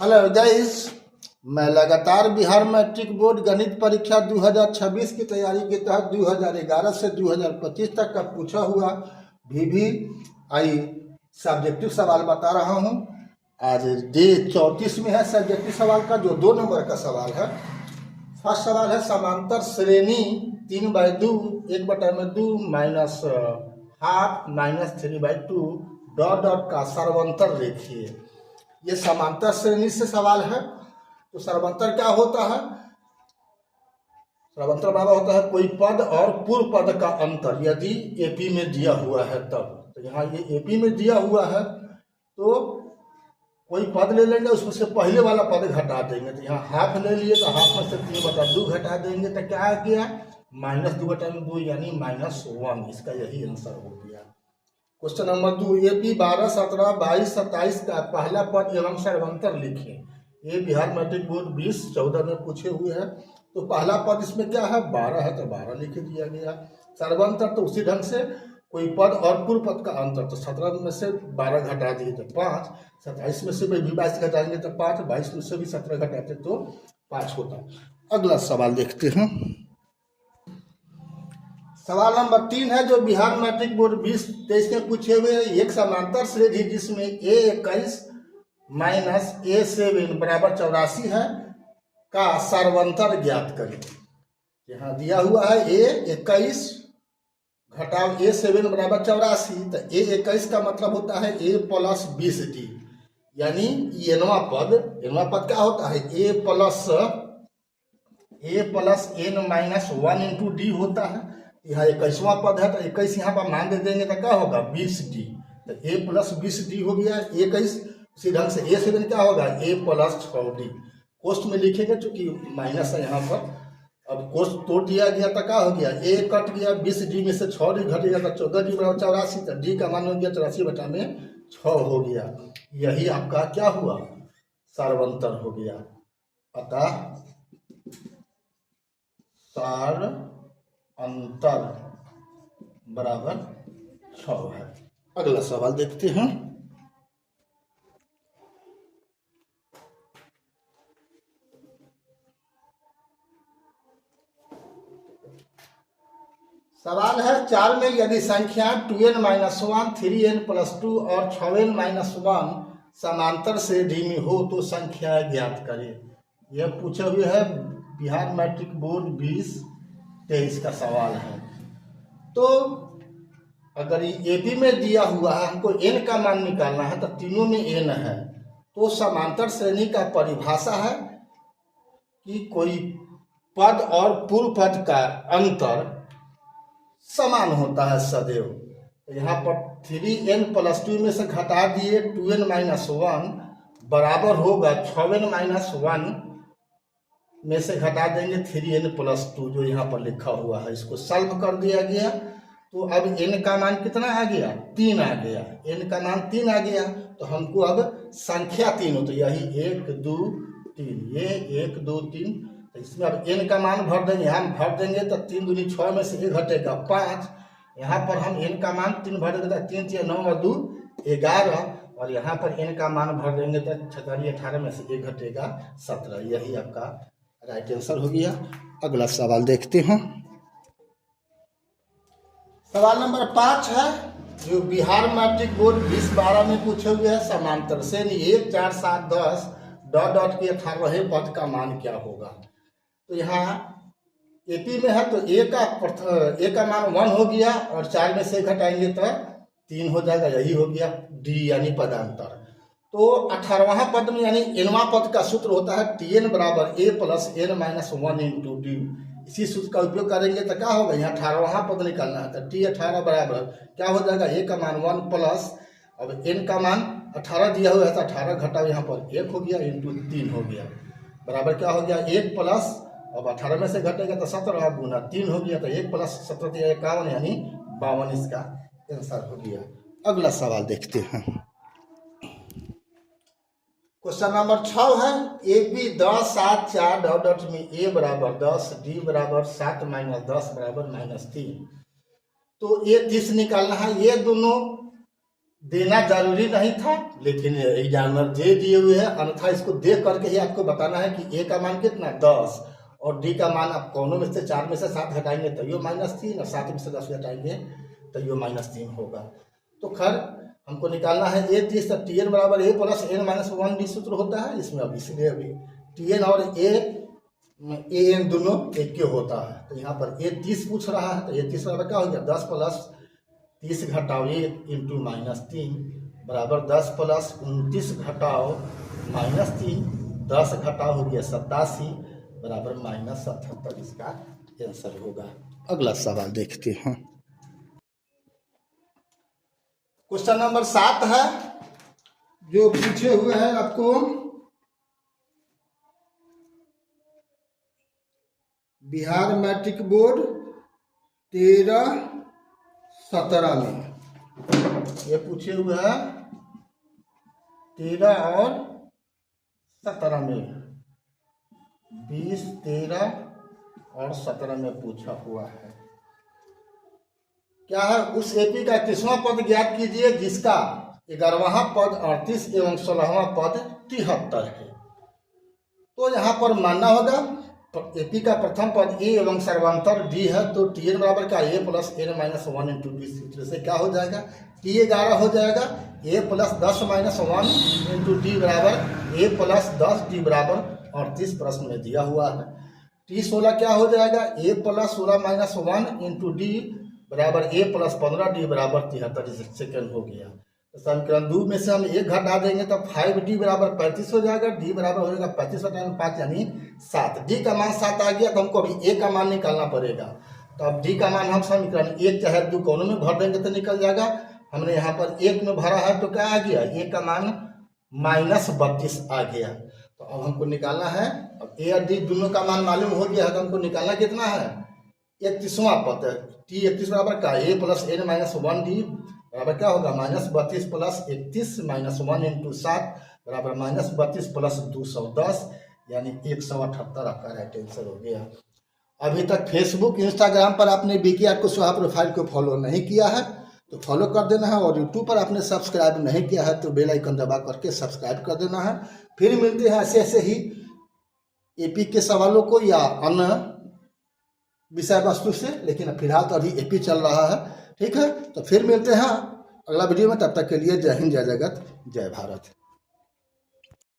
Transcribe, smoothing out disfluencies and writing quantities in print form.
Hello guys, मैं लगातार Bihar matric board गणित परीक्षा 2026 की तैयारी के तहत 2011 से 2025 तक का पूछा हुआ VVI सब्जेक्टिव सवाल बता रहा हूं। आज डे 34 में है सब्जेक्टिव सवाल का, जो 2 नंबर का सवाल है। फर्स्ट सवाल है समांतर श्रेणी 3/2 1/2 minus half minus 3/2 dot dot का सर्वंतर लिखिए। ये समांतर श्रेणी से सवाल है। तो सर्वंतर क्या होता है? सर्वंतर बराबर होता है कोई पद और पूर्व पद का अंतर यदि एपी में दिया हुआ है तब। तो यहाँ ये एपी में दिया हुआ है तो कोई पद ले लेंगे, उसमें से पहले वाला पद घटा देंगे। तो यहाँ हाफ ले लिए तो हाफ में से 3/2 घटा देंगे तो क्या आ गया? -2/2 यानी -1। इसका यही आंसर हो गया। क्वेश्चन नंबर 2, एपी 12, 17, 22, 27 का पहला पद एवं सर्वंतर लिखें। ये बिहार मैट्रिक बोर्ड 2014 में पूछे हुए हैं। तो पहला पद इसमें क्या है? 12 है तो 12 लिख दिया गया। सर्वंतर तो उसी ढंग से कोई पद और पूर्व पद का अंतर। तो 17 में से 12 घटा दिए तो 5, 27 में से भी 22 घटाएंगे तो 5, 22 में से भी 17 घटाते तो 5 होता। अगला सवाल देखते हैं। सवाल नंबर 3 है जो बिहार मैट्रिक बोर्ड 2023 में पूछे हुए हैं। एक समांतर श्रेणी जिसमें A21 माइनस A7 बराबर 84 है का सर्वंतर ज्ञात करें। यहाँ दिया हुआ है A21 घटाव A7 बराबर 84। तो A21 का मतलब होता है A प्लस 20D, यानी एनवा पद क्या होता है? A plus N minus 1 into D होता है। यहाँ 21वां पद है तो 21 यहाँ पर मान दे देंगे तो क्या होगा? 20D। तो A प्लस 20D हो गया 21। उसी ढंग से A7 क्या होगा? A plus 6D। कोष्ट में लिखेंगे चूंकि माइनस है यहाँ पर। अब कोष्ट तोड़ दिया गया तो क्या हो गया? A कट गया, 20D में से 6D घट गया तो 14D बराबर 84। तो D का मान हो गया 84/6 हो गया। यही आपका क्या हुआ? सर्वंतर हो गया। अतः सार अंतर बराबर 6 है। अगला सवाल देखते हैं। सवाल है 4 में यदि संख्या 2n-1, 3n+2 और 6n-1 समांतर श्रेणी में हो तो संख्या ज्ञात करें। यह पूछे हुए है बिहार मैट्रिक बोर्ड 2023 का सवाल है। तो अगर एपी में दिया हुआ है, हमको n का मान निकालना है तो तीनों में n है। तो समांतर श्रेणी का परिभाषा है कि कोई पद और पूर्व पद का अंतर समान होता है सदैव। तो यहाँ पर 3n+2 में से घटा दिए 2n-1 बराबर होगा 6n-1 में से घटा देंगे 3n+2 जो यहाँ पर लिखा हुआ है। इसको सॉल्व कर दिया गया तो अब n का मान कितना आ गया? 3 आ गया। n का मान 3 आ गया तो हमको अब संख्या 3 हो, तो यही 1 2 3, ये 1 2 3। तो इसमें अब n का मान भर देंगे। हम भर देंगे तो 3 दूनी 6 में से 1 घटेगा 5। यहाँ पर हम n का मान 3 भर देंगे तो 3 3 9 और 2 11। और यहाँ पर n का मान भर देंगे तो 46 18 में से 1 घटेगा 17। यही आपका राइट आंसर हो गया। अगला सवाल देखते हैं। सवाल नंबर 5 है जो बिहार मैट्रिक बोर्ड 2012 में पूछे हुए हैं। समांतर श्रेणी 1 4 7 10 डॉट डॉट के 18वें पद का मान क्या होगा? तो यहाँ एपी में है तो ए का मान 1 हो गया और 4 में से घटाएंगे तो 3 हो जाएगा। यही हो गया डी यानी पदांतर। तो 18वां पद में यानी nवां पद का सूत्र होता है Tn बराबर A plus N-1 into D। इसी सूत्र का उपयोग करेंगे तो क्या होगा? यहाँ 18वां पद निकालना है तो T18 बराबर क्या हो जाएगा? A का मान 1 प्लस अब N का मान 18 दिया हुआ है तो 18 घटाओ यहाँ पर 1 हो गया इंटू 3 हो गया बराबर क्या हो गया? 1 प्लस अब 18 में से घटेगा तो 17 गुना 3 हो गया तो 1 प्लस 17 51 यानी 52 इसका आंसर हो गया। अगला सवाल देखते हैं। क्वेश्चन नंबर 6 है एपी 10 7 4 डॉट डॉट में a बराबर 10 d बराबर 7 माइनस 10 बराबर -3। तो ये 30 निकालना है। ये दोनों देना जरूरी नहीं था, लेकिन एग्जामिनर दे दिए हुए हैं, अन्यथा इसको देख करके ही आपको बताना है कि ए का मान कितना 10 और डी का मान आप कौनों में से 4 में से 7 हटाएंगे तो ये -3 और 7 में से 10 हटाएंगे तो ये -3 होगा। तो खैर हमको निकालना है ए 30, तो टी एन बराबर A plus N minus 1 D सूत्र होता है इसमें। अब इसलिए अभी टी एन और ए एन दोनों एक के होता है, तो यहाँ पर ए 30 पूछ रहा है, तो ए 30 बराबर क्या हो गया 10 प्लस 30 घटाओ 1 इंटू -3 बराबर 10 प्लस 29 घटाओ -3 10 घटाओ हो गया 87 बराबर -77 इसका आंसर होगा। अगला सवाल देखते हैं। क्वेश्चन नंबर 7 है जो पूछे हुए हैं आपको बिहार मैट्रिक बोर्ड 13-17 में, ये पूछे हुए हैं 13 और 17 में, 20, 13 और 17 में पूछा हुआ है। क्या है, उस एपी का 31वां पद ज्ञात कीजिए जिसका 11वां पद 38 एवं 16वां पद 73 है। तो यहाँ पर मानना होगा तो एपी का प्रथम पद ए एवं सर्वांतर डी है, तो टी एन बराबर का A plus N minus 1 into D सूत्र से क्या हो जाएगा टी 11 हो जाएगा, A plus 10 minus 1 into D बराबर ए प्लस 10 डी बराबर 38 प्रश्न में दिया हुआ है। टी 16 क्या हो जाएगा A plus 16 minus 1 into D बराबर ए प्लस 15 डी बराबर 73 सेकेंड हो गया। तो समीकरण 2 में से हम 1 घटा देंगे तो 5d बराबर 35 हो जाएगा, डी बराबर हो जाएगा 35 बटा 5 यानी 7। डी का मान 7 आ गया तो हमको अभी ए का मान निकालना पड़ेगा। तो अब डी का मान हम समीकरण 1 चाहे 2 कोनों में भर देंगे तो निकल जाएगा। हमने यहाँ पर 1 में भरा है तो क्या आ गया ए का मान -32 आ गया। तो अब हमको निकालना है, अब ए और डी दोनों का मान मालूम हो गया है तो हमको निकालना कितना है 31वां पद, टी 31 बराबर का A plus N minus 1 D बराबर क्या होगा -32 प्लस 31 माइनस 1 इंटू 7 बराबर -32 प्लस 210 यानी 178 आपका राइट आंसर हो गया। अभी तक फेसबुक इंस्टाग्राम पर आपने बीके आर्ट कुशवाहा प्रोफाइल को फॉलो नहीं किया है तो फॉलो कर देना है, और यूट्यूब पर आपने सब्सक्राइब नहीं किया है तो बेल आइकन दबा करके सब्सक्राइब कर देना है। फिर मिलते हैं ऐसे ऐसे ही एपी के सवालों को या अन्य विषय वस्तु से, लेकिन फिलहाल तो अभी एपी चल रहा है। ठीक है, तो फिर मिलते हैं अगला वीडियो में, तब तक के लिए जय हिंद, जय जगत, जय भारत।